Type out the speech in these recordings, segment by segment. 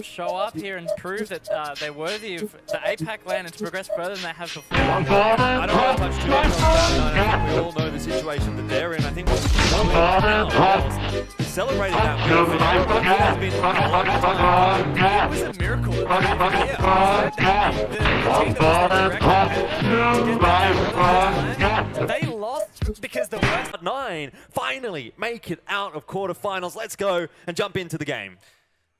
show up here and prove that they're worthy of the APAC LAN and to progress further than they have before. I don't want to touch too much on Cloud9. I think we all know the situation that they're in. I think what's going on now is celebrating that win for Arrow has been a long time. It was a miracle that they were here. The team that was the direct they lost because the Cloud9 finally make it out of quarterfinals. Let's go and jump into the game.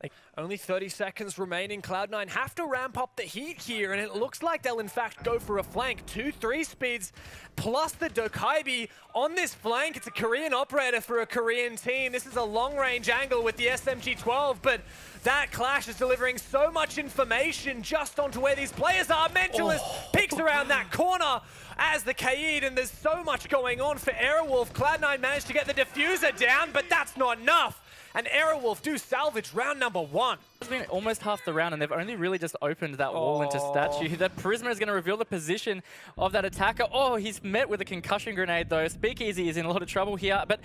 Like, only 30 seconds remaining. Cloud9 have to ramp up the heat here, and it looks like they'll in fact go for a flank. 2-3 speeds plus the Dokaibi on this flank. It's a Korean operator for a Korean team. This is a long-range angle with the SMG-12, but that clash is delivering so much information just onto where these players are. Mentalist peeks around that corner as the Kaid, and there's so much going on for Aerowolf. Cloud9 managed to get the diffuser down, but that's not enough. And Aerowolf do salvage round number 1. It's been almost half the round and they've only really just opened that wall into statue. That Prisma is going to reveal the position of that attacker. Oh, he's met with a concussion grenade though. Speakeasy is in a lot of trouble here, but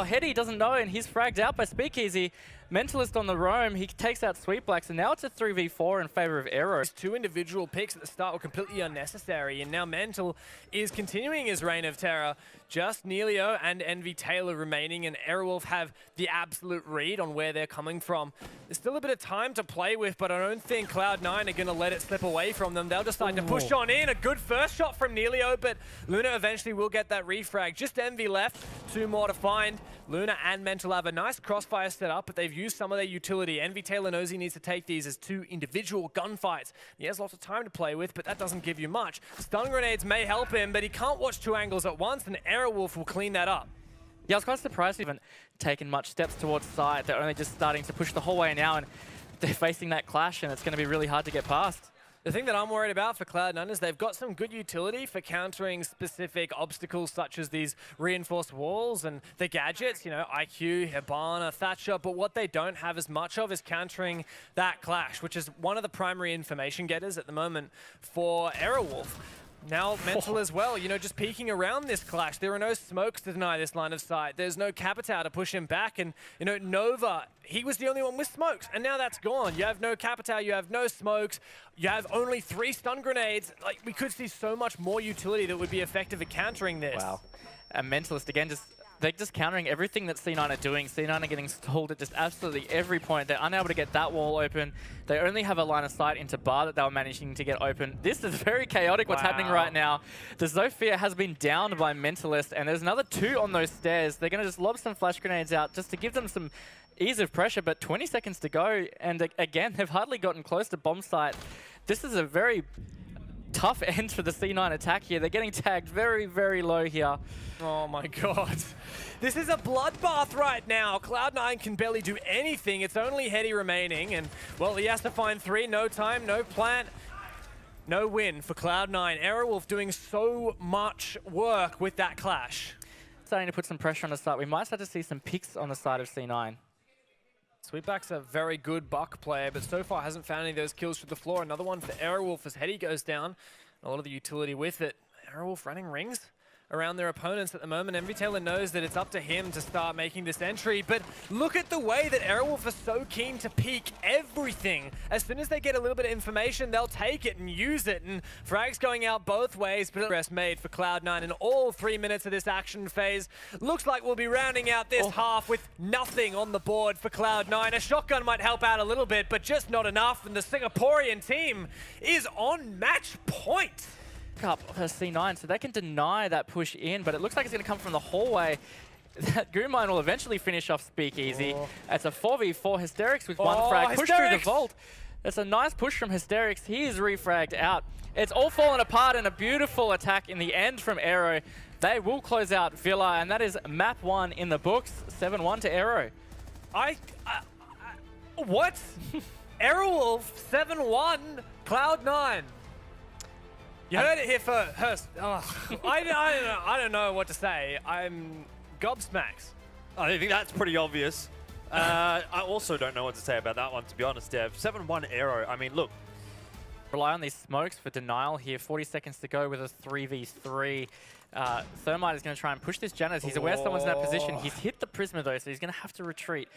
Hetty doesn't know and he's fragged out by Speakeasy. Mentalist on the roam, he takes out Sweet Blacks, and now it's a 3v4 in favor of Aero. These two individual picks at the start were completely unnecessary, and now Mental is continuing his reign of terror. Just Neilio and Envy Taylor remaining, and Aerowolf have the absolute read on where they're coming from. There's still a bit of time to play with, but I don't think Cloud9 are going to let it slip away from them. They'll decide to push on in. A good first shot from Neilio, but Luna eventually will get that refrag. Just Envy left, 2 more to find. Luna and Mental have a nice crossfire set up, but they've used some of their utility. Envy Taylor knows he needs to take these as 2 individual gunfights. He has lots of time to play with, but that doesn't give you much. Stun grenades may help him, but he can't watch 2 angles at once, and Aerowolf will clean that up. Yeah, I was quite surprised they haven't taken much steps towards side. They're only just starting to push the whole way now, and they're facing that clash, and it's going to be really hard to get past. The thing that I'm worried about for Cloud9 is they've got some good utility for countering specific obstacles such as these reinforced walls and the gadgets, you know, IQ, Hibana, Thatcher, but what they don't have as much of is countering that clash, which is one of the primary information getters at the moment for Aerowolf. Now Mental as well, you know, just peeking around this clash. There are no smokes to deny this line of sight. There's no Capitao to push him back. And, you know, Nova, he was the only one with smokes. And now that's gone. You have no Capitao, you have no smokes. You have only 3 stun grenades. Like, we could see so much more utility that would be effective at countering this. Wow. And Mentalist, again, they're just countering everything that C9 are doing. C9 are getting stalled at just absolutely every point. They're unable to get that wall open. They only have a line of sight into bar that they were managing to get open. This is very chaotic what's happening right now. The Zofia has been downed by Mentalist, and there's another 2 on those stairs. They're going to just lob some flash grenades out just to give them some ease of pressure, but 20 seconds to go. And again, they've hardly gotten close to bomb site. This is a very tough end for the C9 attack here. They're getting tagged very, very low here. Oh my god. This is a bloodbath right now. Cloud9 can barely do anything. It's only Hetty remaining, and, well, he has to find 3. No time, no plant, no win for Cloud9. Aerowolf doing so much work with that clash. Starting to put some pressure on the side. We might start to see some picks on the side of C9. Sweetback's a very good buck player, but so far hasn't found any of those kills through the floor. Another one for Aerowolf as Hetty goes down. A lot of the utility with it. Aerowolf running rings around their opponents at the moment. Envy Taylor knows that it's up to him to start making this entry, but look at the way that Aerowolf are so keen to peek everything. As soon as they get a little bit of information, they'll take it and use it, and frags going out both ways, but progress made for Cloud9 in all 3 minutes of this action phase. Looks like we'll be rounding out this half with nothing on the board for Cloud9. A shotgun might help out a little bit, but just not enough, and the Singaporean team is on match point. Up for C9, so they can deny that push in, but it looks like it's going to come from the hallway. That Goon Mine will eventually finish off Speakeasy. It's a 4v4. Hysterics with 1 frag. Push through the vault. It's a nice push from Hysterics. He is refragged out. It's all fallen apart, and a beautiful attack in the end from Aero. They will close out Villa, and that is map 1 in the books. 7-1 to Aero. What? Aerowolf 7-1, Cloud9. You heard it here first. I don't know what to say. I'm gobsmacked. I think that's pretty obvious. I also don't know what to say about that one, to be honest, Dev. 7-1 Aero. I mean, look, Rely on these smokes for denial here. 40 seconds to go with a 3v3. Thermite is going to try and push this Janus. He's aware someone's in that position. He's hit the Prisma though, so he's going to have to retreat.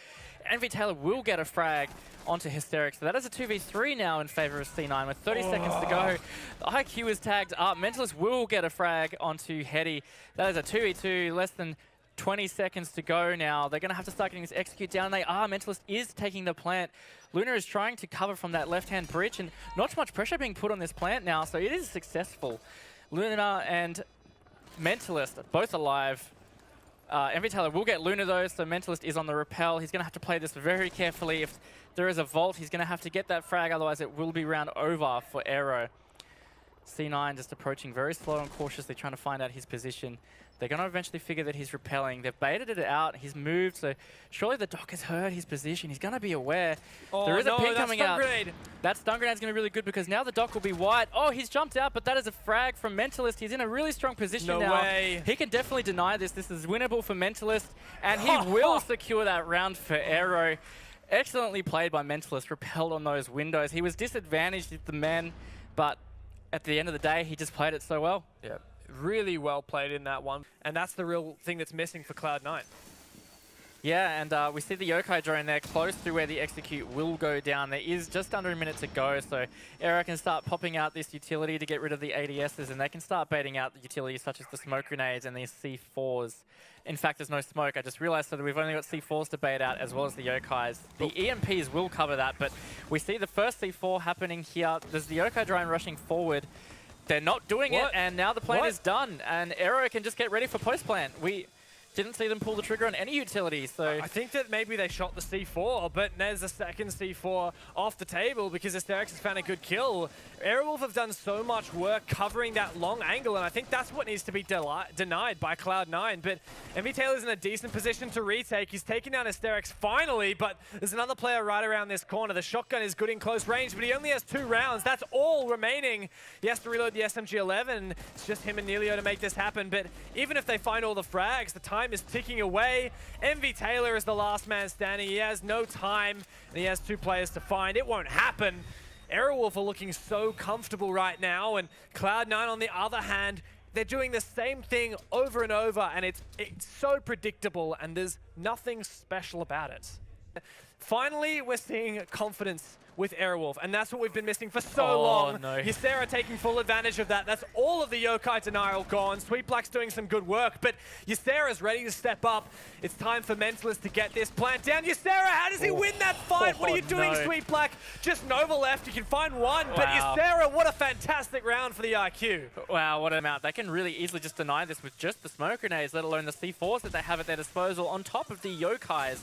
MvTaylor will get a frag onto Hysteric. So that is a 2v3 now in favor of C9 with 30 seconds to go. The IQ is tagged up. Mentalist will get a frag onto Heady. That is a 2v2, less than 20 seconds to go now. They're going to have to start getting this execute down. They are. Mentalist is taking the plant. Luna is trying to cover from that left-hand bridge, and not too much pressure being put on this plant now, so it is successful. Luna and Mentalist both alive. MvTaylor will get Luna though, so Mentalist is on the rappel. He's going to have to play this very carefully. If there is a vault, he's going to have to get that frag, otherwise it will be round over for Aero. C9 just approaching very slow and cautiously, trying to find out his position. They're going to eventually figure that he's repelling. They've baited it out. He's moved, so surely the Doc has heard his position. He's going to be aware. There is a ping coming out. That stun grenade is going to be really good because now the Doc will be wide. Oh, he's jumped out, but that is a frag from Mentalist. He's in a really strong position now. No way. He can definitely deny this. This is winnable for Mentalist, and he will secure that round for Aero. Excellently played by Mentalist, repelled on those windows. He was disadvantaged with the men, but at the end of the day, he just played it so well. Yeah. Really well played in that one. And that's the real thing that's missing for Cloud9. Yeah, and we see the Yokai drone there close to where the execute will go down. There is just under a minute to go, so Aero can start popping out this utility to get rid of the ADSs, and they can start baiting out the utilities such as the smoke grenades and these C4s. In fact, there's no smoke. I just realized that we've only got C4s to bait out as well as the Yokais. The EMPs will cover that, but we see the first C4 happening here. There's the Yokai drone rushing forward. They're not doing it, and now the plant is done, and Aero can just get ready for post-plant. We didn't see them pull the trigger on any utility, so... I think that maybe they shot the C4, but there's a second C4 off the table because Asterix has found a good kill. Aerowolf have done so much work covering that long angle, and I think that's what needs to be denied by Cloud9. But MvTaylor's in a decent position to retake. He's taken down Asterix finally, but there's another player right around this corner. The shotgun is good in close range, but he only has 2 rounds. That's all remaining. He has to reload the SMG-11. It's just him and Neilio to make this happen. But even if they find all the frags, the time is ticking away. MvTaylor is the last man standing. He has no time, and he has 2 players to find. It won't happen. Aerowolf are looking so comfortable right now, and Cloud9 on the other hand, they're doing the same thing over and over, and it's so predictable, and there's nothing special about it. Finally, we're seeing confidence with Aerowolf, and that's what we've been missing for so long. No. Ysera taking full advantage of that. That's all of the Yokai denial gone. Sweet Black's doing some good work, but Ysera's ready to step up. It's time for Mentalist to get this plant down. Ysera, how does he win that fight? What are you doing, Sweet Black? Just Nova left. You can find one, but Ysera, what a fantastic round for the IQ. Wow, what an amount. They can really easily just deny this with just the smoke grenades, let alone the C4s that they have at their disposal on top of the Yokais.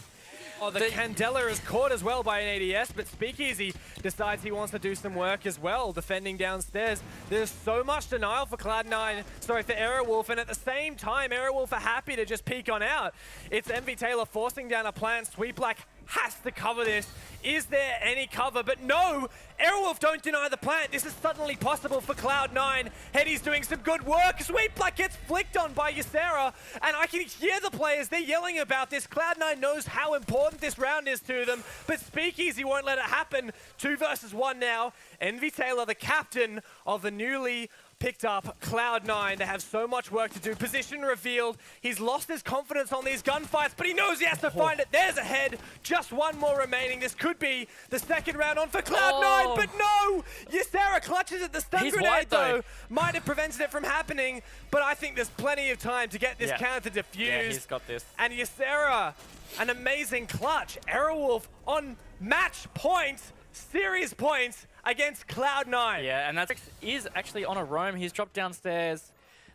Oh, the Candela is caught as well by an ADS, but Speakeasy decides he wants to do some work as well, defending downstairs. There's so much denial for Cloud9, sorry, for Aerowolf, and at the same time, Aerowolf are happy to just peek on out. It's MvTaylor forcing down a plant. Sweet Black has to cover this. Is there any cover? But no, Aerowolf don't deny the plant. This is suddenly possible for Cloud9. Heady's doing some good work. Sweet Black gets flicked on by Ysera, and I can hear the players, they're yelling about this. Cloud9 knows how important this round is to them, but Speakeasy won't let it happen. 2 versus 1 now. MvTaylor, the captain of the newly picked up Cloud9. They have so much work to do. Position revealed. He's lost his confidence on these gunfights, but he knows he has to find it. There's a head. Just 1 more remaining. This could be the second round on for Cloud9, but no! Ysera clutches at the stun grenade, though. Might have prevented it from happening, but I think there's plenty of time to get this counter defused. Yeah, he's got this. And Ysera, an amazing clutch. Aerowolf on match point, series points, against Cloud9. Yeah, and that is actually on a roam. He's dropped downstairs.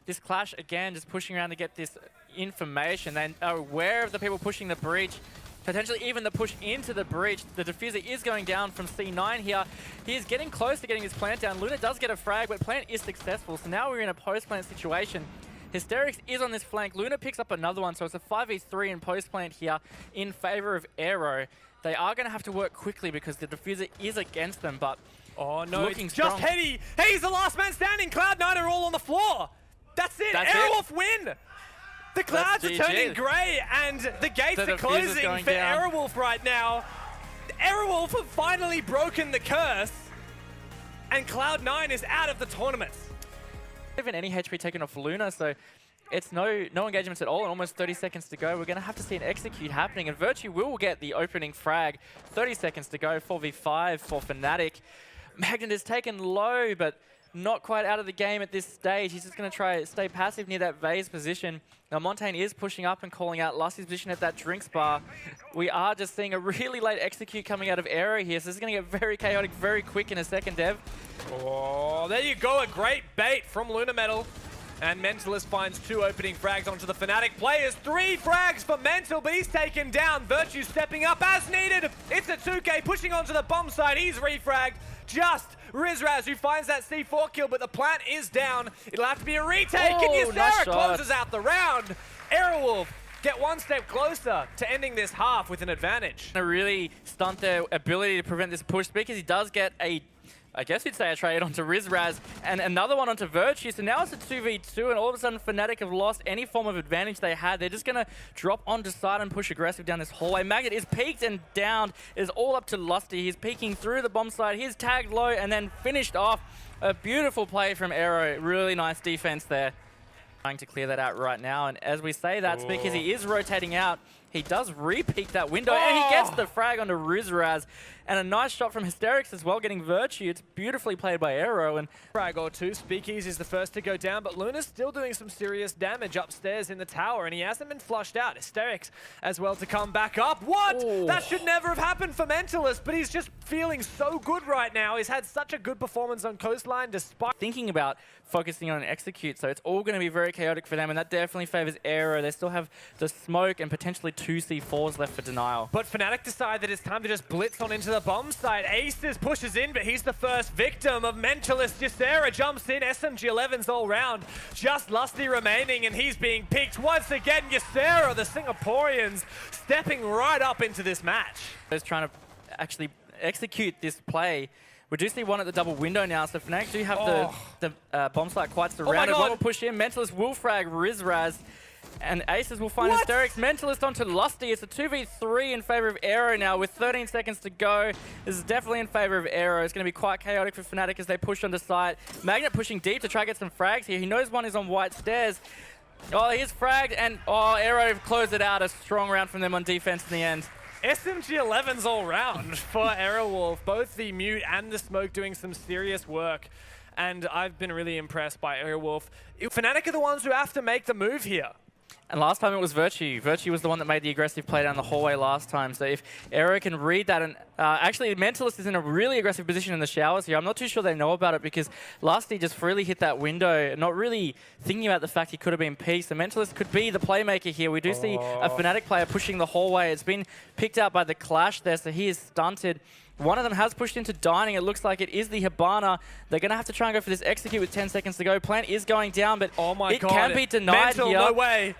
This clash, again, just pushing around to get this information. They are aware of the people pushing the breach, potentially even the push into the breach. The diffuser is going down from C9 here. He is getting close to getting his plant down. Luna does get a frag, but plant is successful. So now we're in a post-plant situation. Hysterics is on this flank. Luna picks up another one, so it's a 5v3 in post-plant here in favor of Aero. They are going to have to work quickly because the diffuser is against them, but oh no, looking it's strong. just Heady. He's the last man standing. Cloud9 are all on the floor. That's it. Aerowolf win. The clouds are turning grey, and the gates are closing for Aerowolf right now. Aerowolf have finally broken the curse. and Cloud9 is out of the tournament. Even any HP taken off Luna, so it's no engagements at all, and almost 30 seconds to go. We're going to have to see an execute happening, and Virtue will get the opening frag. 30 seconds to go, 4v5 for Fnatic. Magnet is taken low, but not quite out of the game at this stage. He's just going to try to stay passive near that Vay's position. Now, Montaigne is pushing up and calling out Lusty's position at that drinks bar. We are just seeing a really late execute coming out of Aero here, so this is going to get very chaotic very quick in a second, Dev. Oh, there you go, a great bait from Lunametal. And Mentalist finds 2 opening frags onto the Fnatic players. 3 frags for Mental, but he's taken down. Virtue stepping up as needed. It's a 2K pushing onto the bomb side. He's refragged. Just Rizraz who finds that C4 kill, but the plant is down. It'll have to be a retake, and Ysera nice closes out the round. Aerowolf get one step closer to ending this half with an advantage. To really stunt their ability to prevent this push, because he does get a, I guess you'd say, a trade onto Rizraz and another one onto Virtue. So now it's a 2v2, and all of a sudden Fnatic have lost any form of advantage they had. They're just going to drop onto side and push aggressive down this hallway. Magnet is peaked and downed. It is all up to Lusty. He's peeking through the bomb side. He's tagged low and then finished off. A beautiful play from Aero. Really nice defense there. Trying to clear that out right now, and as we say that's because he is rotating out. He does re-peek that window, and he gets the frag onto Rizraz. And a nice shot from Hysterics as well, getting Virtue. It's beautifully played by Aero. And frag or 2. Speakeasy is the first to go down, but Luna's still doing some serious damage upstairs in the tower, and he hasn't been flushed out. Hysterics as well to come back up. What? Ooh. That should never have happened for Mentalist, but he's just feeling so good right now. He's had such a good performance on Coastline despite thinking about focusing on an execute, so it's all going to be very chaotic for them, and that definitely favors Aero. They still have the smoke and potentially 2 C4s left for denial. But Fnatic decide that it's time to just blitz on into the bomb side. Aces pushes in, but he's the first victim of Mentalist. Ysera jumps in, SMG11's all round. Just Lusty remaining, and he's being picked once again. Ysera, the Singaporeans, stepping right up into this match. He's trying to actually execute this play. We do see one at the double window now, so Fnatic do have the bomb site quite surrounded. One will push in, Mentalist will frag Rizraz, and Aces will find Hysterics. Mentalist onto Lusty. It's a 2v3 in favor of Aero now with 13 seconds to go. This is definitely in favor of Aero. It's going to be quite chaotic for Fnatic as they push onto site. Magnet pushing deep to try to get some frags here. He knows one is on white stairs. Oh, he's fragged, and Aero closed it out. A strong round from them on defense in the end. SMG11's all round for Aerowolf. Both the mute and the smoke doing some serious work. And I've been really impressed by Aerowolf. Fnatic are the ones who have to make the move here. And last time it was Virtue. Virtue was the one that made the aggressive play down the hallway last time. So if Aero can read that, and actually Mentalist is in a really aggressive position in the showers here. I'm not too sure they know about it because Lusty just freely hit that window, not really thinking about the fact he could have been peaked. So Mentalist could be the playmaker here. We do see a Fnatic player pushing the hallway. It's been picked out by the clash there, so he is stunted. One of them has pushed into dining. It looks like it is the Hibana. They're going to have to try and go for this execute with 10 seconds to go. Plant is going down, but it can be denied here. No way.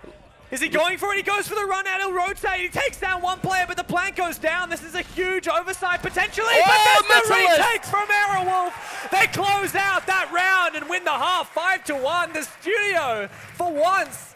Is he going for it? He goes for the run out. He'll rotate. He takes down one player, but the plant goes down. This is a huge oversight potentially. But there's the retake from Aerowolf. They close out that round and win the half 5-1. The studio, for once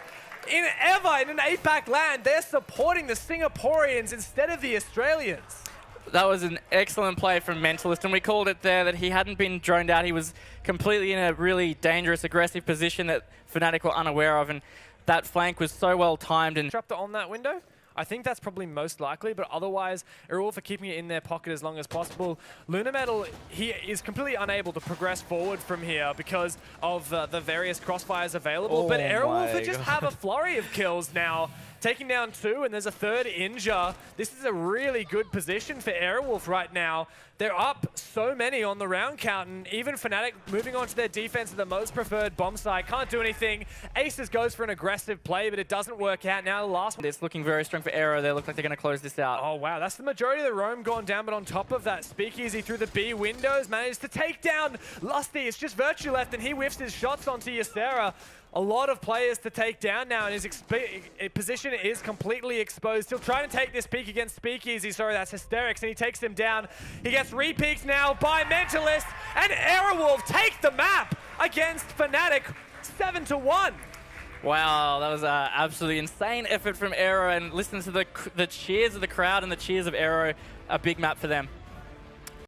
in an APAC land, they're supporting the Singaporeans instead of the Australians. That was an excellent play from Mentalist, and we called it there that he hadn't been droned out. He was completely in a really dangerous, aggressive position that Fnatic were unaware of, and that flank was so well timed. And dropped it on that window. I think that's probably most likely, but otherwise, Aerowolf are keeping it in their pocket as long as possible. Lunametal, he is completely unable to progress forward from here because of the various crossfires available, but Aerowolf just have a flurry of kills now, taking down 2, and there's a 3rd injure. This is a really good position for Aerowolf right now. They're up so many on the round count, and even Fnatic moving on to their defense of the most preferred bomb site. Can't do anything. Aces goes for an aggressive play, but it doesn't work out. Now the last one. It's looking very strong for Aero. They look like they're going to close this out. Oh, wow. That's the majority of the roam gone down, but on top of that, Speakeasy through the B windows managed to take down Lusty. It's just Virtue left, and he whiffs his shots onto Ysera. A lot of players to take down now, and his position is completely exposed. He'll try to take this peek against Speakeasy. Sorry, that's Hysterics, and he takes him down. He gets re-peeked now by Mentalist, and Aerowolf take the map against Fnatic, 7-1. Wow, that was an absolutely insane effort from Aero, and listen to the cheers of the crowd and the cheers of Aero. A big map for them.